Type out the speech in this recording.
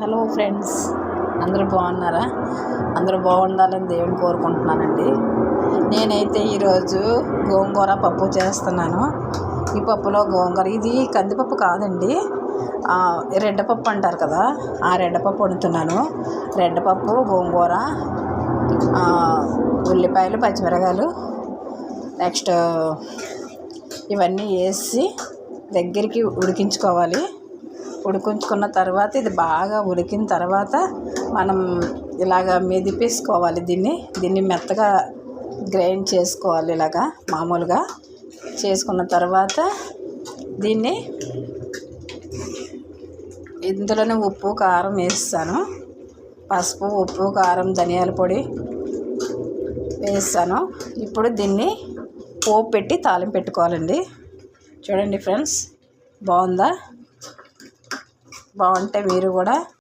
Hello friends, అందరూ బాగున్నారా? అందరూ బాగుండాలని దేవుని కోరుకుంటున్నానండి. నేనైతే ఈరోజు గోంగూర పప్పు చేస్తున్నాను. ఈ పప్పులో గోంగూర, ఇది కందిపప్పు కాదండి, రెడ్డపప్పు అంటారు కదా, ఆ రెడ్డపప్పు వండుతున్నాను. రెడ్డపప్పు, గోంగూర, ఉల్లిపాయలు, పచ్చిమిరకాయలు, నెక్స్ట్ ఇవన్నీ వేసి దగ్గరికి ఉడికించుకోవాలి. ఉడికించుకున్న తర్వాత ఇది బాగా ఉడికిన తర్వాత మనం ఇలాగ మెదిపేసుకోవాలి. దీన్ని మెత్తగా గ్రైండ్ చేసుకోవాలి. ఇలాగా మామూలుగా చేసుకున్న తర్వాత దీన్ని ఇందులోనే ఉప్పు, కారం వేస్తాను. పసుపు, ఉప్పు, కారం, ధనియాల పొడి వేస్తాను. ఇప్పుడు దీన్ని పోపు పెట్టి తాలింపు పెట్టుకోవాలండి. చూడండి ఫ్రెండ్స్, బాగుందా? బాగుంటే మీరు కూడా